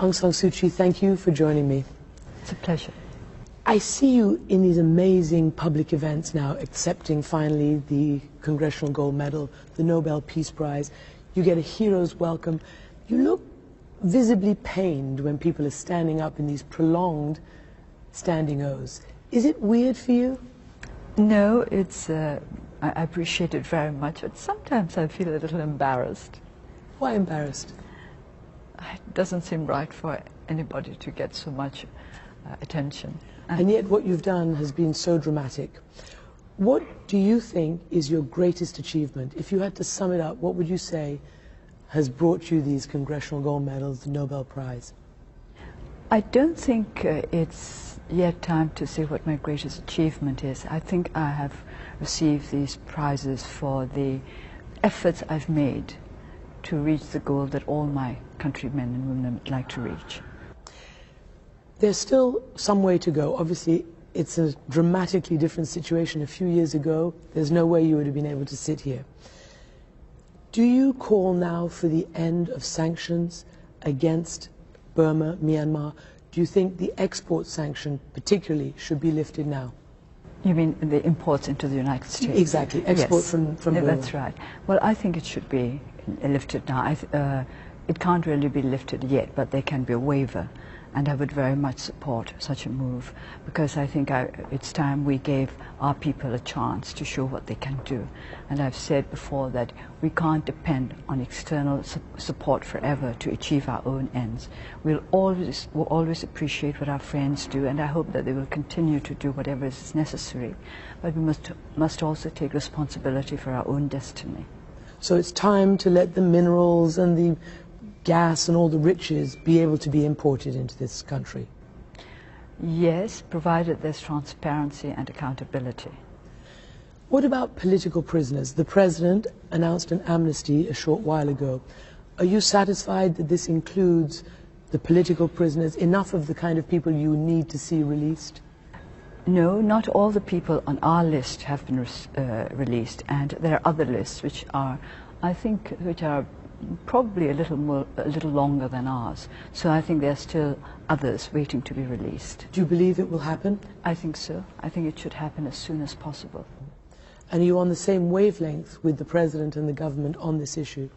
Aung San Suu Kyi, thank you for joining me. It's a pleasure. I see you in these amazing public events now, accepting finally the Congressional Gold Medal, the Nobel Peace Prize. You get a hero's welcome. You look visibly pained when people are standing up in these prolonged standing O's. Is it weird for you? No, it's, I appreciate it very much, but sometimes I feel a little embarrassed. Why embarrassed? It doesn't seem right for anybody to get so much attention. And yet what you've done has been so dramatic. What do you think is your greatest achievement? If you had to sum it up, what would you say has brought you these Congressional Gold Medals, the Nobel Prize? I don't think it's yet time to say what my greatest achievement is. I think I have received these prizes for the efforts I've made to reach the goal that all my countrymen and women would like to reach. There's still some way to go. Obviously, it's a dramatically different situation. A few years ago, there's no way you would have been able to sit here. Do you call now for the end of sanctions against Burma, Myanmar? Do you think the export sanction, particularly, should be lifted now? You mean the imports into the United States? Exactly, export yes. from Burma. That's right. Well, I think it should be lifted now. It can't really be lifted yet, but there can be a waiver. And I would very much support such a move, because I think it's time we gave our people a chance to show what they can do. And I've said before that we can't depend on external support forever to achieve our own ends. We'll always appreciate what our friends do, and I hope that they will continue to do whatever is necessary. But we must also take responsibility for our own destiny. So it's time to let the minerals and the gas and all the riches be able to be imported into this country? Yes, provided there's transparency and accountability. What about political prisoners? The President announced an amnesty a short while ago. Are you satisfied that this includes the political prisoners, enough of the kind of people you need to see released? No, not all the people on our list have been released, and there are other lists which are, I think, which are probably a little longer than ours. So I think there are still others waiting to be released. Do you believe it will happen? I think so. I think it should happen as soon as possible. And are you on the same wavelength with the President and the government on this issue?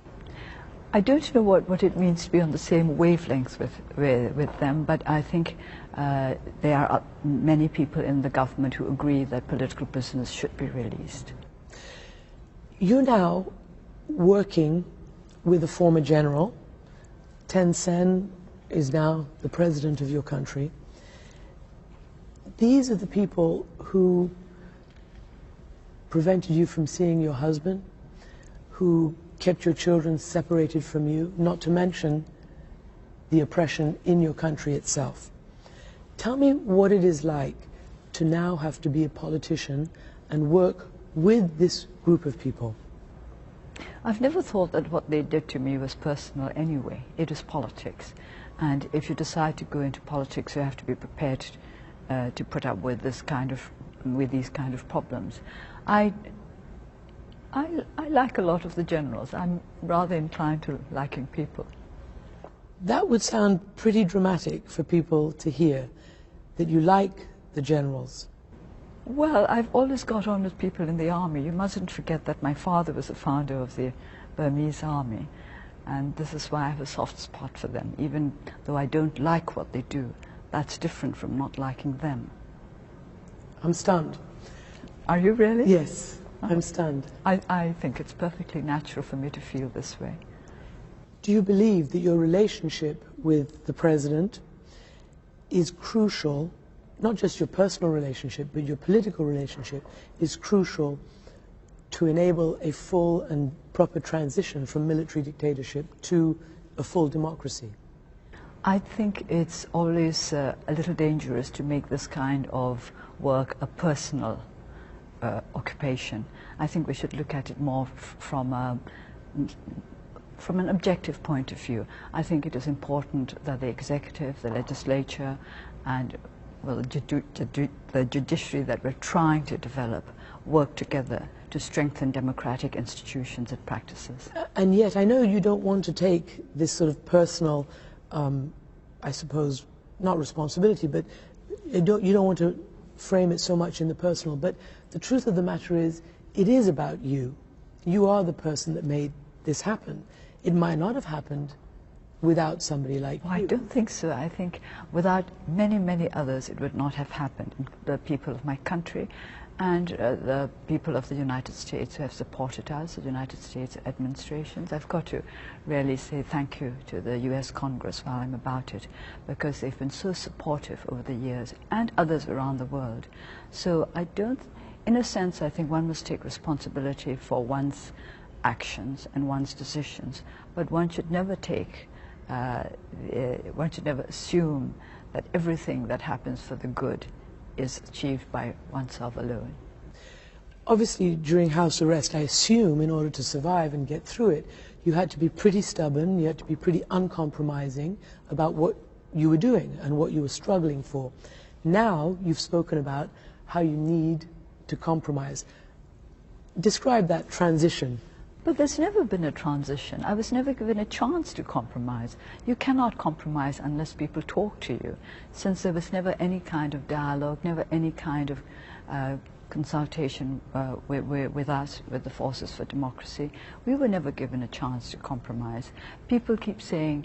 I don't know what it means to be on the same wavelength with them, but I think there are many people in the government who agree that political prisoners should be released. You're now working with a former general. Thein Sein is now the president of your country. These are the people who prevented you from seeing your husband, who kept your children separated from you, not to mention the oppression in your country itself. Tell me what it is like to now have to be a politician and work with this group of people. I've never thought that what they did to me was personal anyway. It is politics. And if you decide to go into politics, you have to be prepared to put up with these kind of problems. I like a lot of the generals. I'm rather inclined to liking people. That would sound pretty dramatic for people to hear, that you like the generals. Well, I've always got on with people in the army. You mustn't forget that my father was the founder of the Burmese army, and this is why I have a soft spot for them, even though I don't like what they do. That's different from not liking them. I'm stunned. Are you really? Yes, I'm stunned. I think it's perfectly natural for me to feel this way. Do you believe that your relationship with the President is crucial? Not just your personal relationship, but your political relationship is crucial to enable a full and proper transition from military dictatorship to a full democracy? I think it's always a little dangerous to make this kind of work a personal occupation. I think we should look at it more from an objective point of view. I think it is important that the executive, the legislature, and well, the judiciary that we're trying to develop work together to strengthen democratic institutions and practices. And yet, I know you don't want to take this sort of personal I suppose, not responsibility, but you don't want to frame it so much in the personal, but the truth of the matter is, it is about you. You are the person that made this happen. It might not have happened without somebody like you. I don't think so. I think without many, many others, it would not have happened. The people of my country and the people of the United States who have supported us, the United States administrations. I've got to really say thank you to the US Congress while I'm about it, because they've been so supportive over the years, and others around the world. So I don't, in a sense, I think one must take responsibility for one's actions and one's decisions, but one should never take, one should never assume that everything that happens for the good is achieved by oneself alone. Obviously, during house arrest, I assume in order to survive and get through it, you had to be pretty stubborn, you had to be pretty uncompromising about what you were doing and what you were struggling for. Now, you've spoken about how you need to compromise. Describe that transition. But there's never been a transition. I was never given a chance to compromise. You cannot compromise unless people talk to you. Since there was never any kind of dialogue, never any kind of consultation with us, with the Forces for Democracy, we were never given a chance to compromise. People keep saying,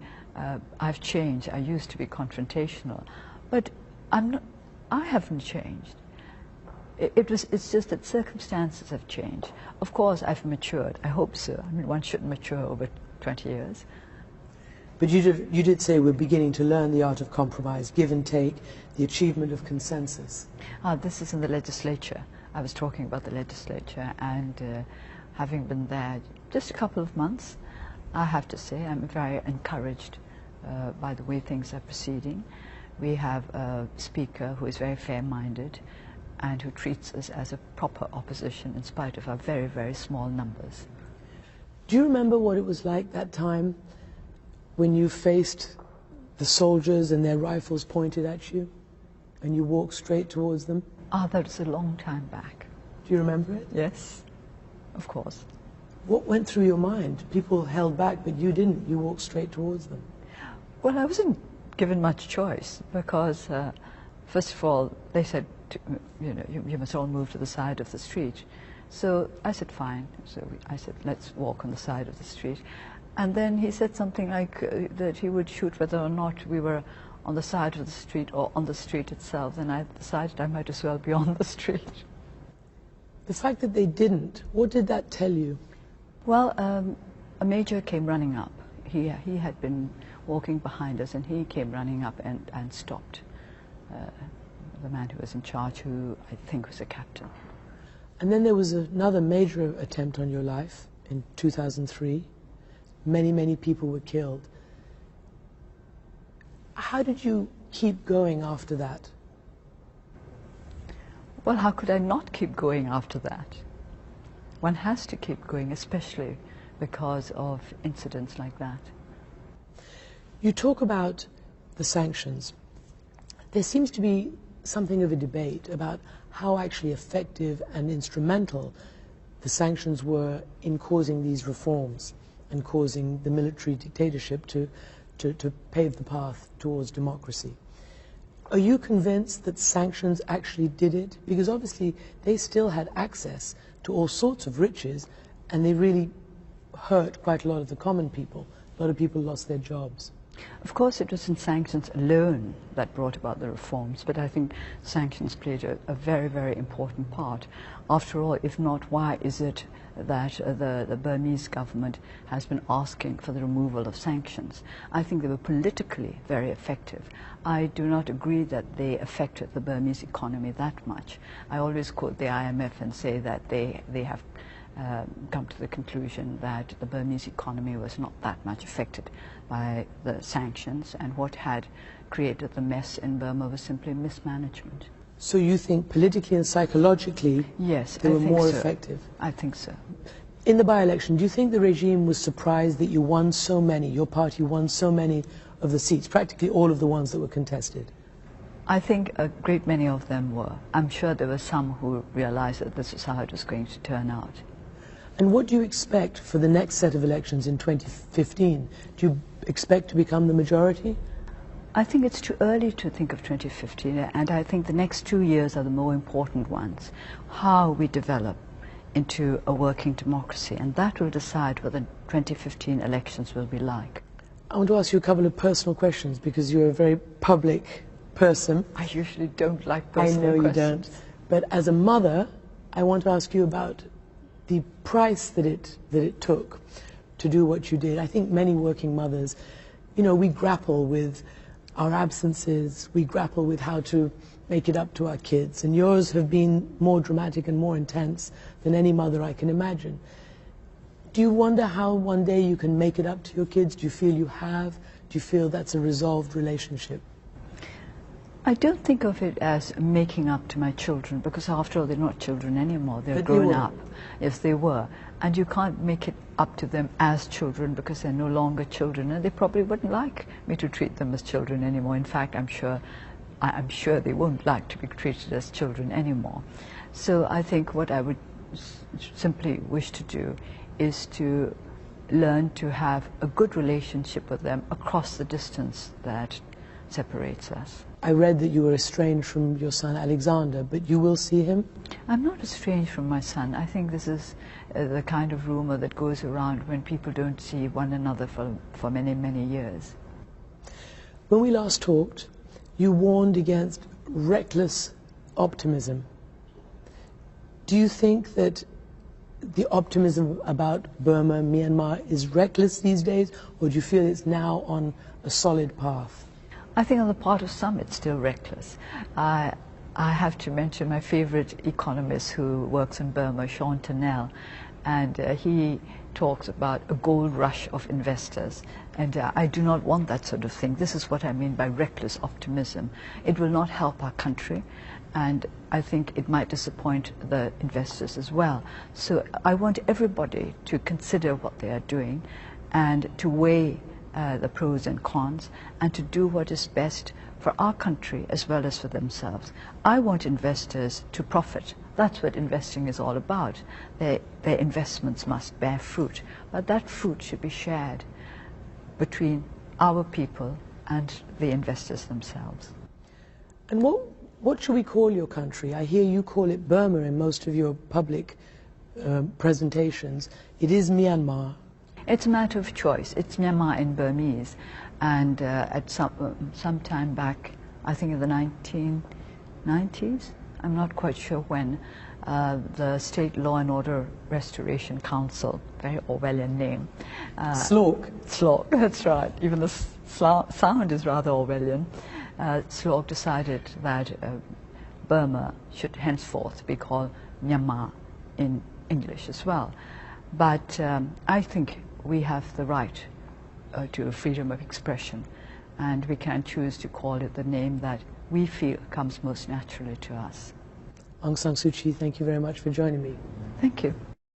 I've changed, I used to be confrontational, but I haven't changed. It's just that circumstances have changed. Of course, I've matured. I hope so. I mean, one should mature over 20 years. But you did say we're beginning to learn the art of compromise, give and take, the achievement of consensus. This is in the legislature. I was talking about the legislature, and having been there just a couple of months, I have to say I'm very encouraged by the way things are proceeding. We have a speaker who is very fair-minded, and who treats us as a proper opposition in spite of our very, very small numbers. Do you remember what it was like that time when you faced the soldiers and their rifles pointed at you and you walked straight towards them? That was a long time back. Do you remember it? Yes, of course. What went through your mind? People held back, but you didn't. You walked straight towards them. Well, I wasn't given much choice because, first of all, they said, you must all move to the side of the street. So I said, fine. So I said, let's walk on the side of the street. And then he said something like that he would shoot whether or not we were on the side of the street or on the street itself. Then I decided I might as well be on the street. The fact that they didn't, what did that tell you? Well, a major came running up. He had been walking behind us, and he came running up and stopped the man who was in charge, who I think was a captain. And then there was another major attempt on your life in 2003. Many, many people were killed. How did you keep going after that? Well, how could I not keep going after that? One has to keep going, especially because of incidents like that. You talk about the sanctions. There seems to be something of a debate about how actually effective and instrumental the sanctions were in causing these reforms and causing the military dictatorship to pave the path towards democracy. Are you convinced that sanctions actually did it? Because obviously they still had access to all sorts of riches, and they really hurt quite a lot of the common people. A lot of people lost their jobs. Of course, it wasn't sanctions alone that brought about the reforms, but I think sanctions played a very, very important part. After all, if not, why is it that the Burmese government has been asking for the removal of sanctions? I think they were politically very effective. I do not agree that they affected the Burmese economy that much. I always quote the IMF and say that they have come to the conclusion that the Burmese economy was not that much affected by the sanctions, and what had created the mess in Burma was simply mismanagement. So you think politically and psychologically yes, they were more effective? I think so. In the by-election, do you think the regime was surprised that you won so many, your party won so many of the seats, practically all of the ones that were contested? I think a great many of them were. I'm sure there were some who realized that this is how it was going to turn out. And what do you expect for the next set of elections in 2015? Do you expect to become the majority? I think it's too early to think of 2015, and I think the next 2 years are the more important ones. How we develop into a working democracy, and that will decide what the 2015 elections will be like. I want to ask you a couple of personal questions because you're a very public person. I usually don't like personal questions. I know questions. You don't. But as a mother, I want to ask you about the price that it took to do what you did. I think many working mothers, you know, we grapple with our absences, we grapple with how to make it up to our kids, and yours have been more dramatic and more intense than any mother I can imagine. Do you wonder how one day you can make it up to your kids? Do you feel you have? Do you feel that's a resolved relationship? I don't think of it as making up to my children, because after all, they're not children anymore. They're But grown up. Yes, they were. And you can't make it up to them as children because they're no longer children, and they probably wouldn't like me to treat them as children anymore. In fact, I'm sure they won't like to be treated as children anymore. So I think what I would simply wish to do is to learn to have a good relationship with them across the distance that separates us. I read that you were estranged from your son Alexander, but you will see him? I'm not estranged from my son. I think this is the kind of rumor that goes around when people don't see one another for many, many years. When we last talked, you warned against reckless optimism. Do you think that the optimism about Burma, Myanmar, is reckless these days, or do you feel it's now on a solid path? I think on the part of some it's still reckless. I have to mention my favorite economist who works in Burma, Sean Turnell, and he talks about a gold rush of investors, and I do not want that sort of thing. This is what I mean by reckless optimism. It will not help our country, and I think it might disappoint the investors as well. So I want everybody to consider what they are doing and to weigh the pros and cons, and to do what is best for our country as well as for themselves. I want investors to profit. That's what investing is all about. Their investments must bear fruit, but that fruit should be shared between our people and the investors themselves. And what should we call your country? I hear you call it Burma in most of your public presentations. It is Myanmar. It's a matter of choice. It's Myanmar in Burmese, and at some time back, I think in the 1990s, I'm not quite sure when, the State Law and Order Restoration Council, very Orwellian name. SLORC. SLORC, that's right. Even the sound is rather Orwellian. SLORC decided that Burma should henceforth be called Myanmar in English as well. But I think we have the right to freedom of expression, and we can choose to call it the name that we feel comes most naturally to us. Aung San Suu Kyi, thank you very much for joining me. Thank you.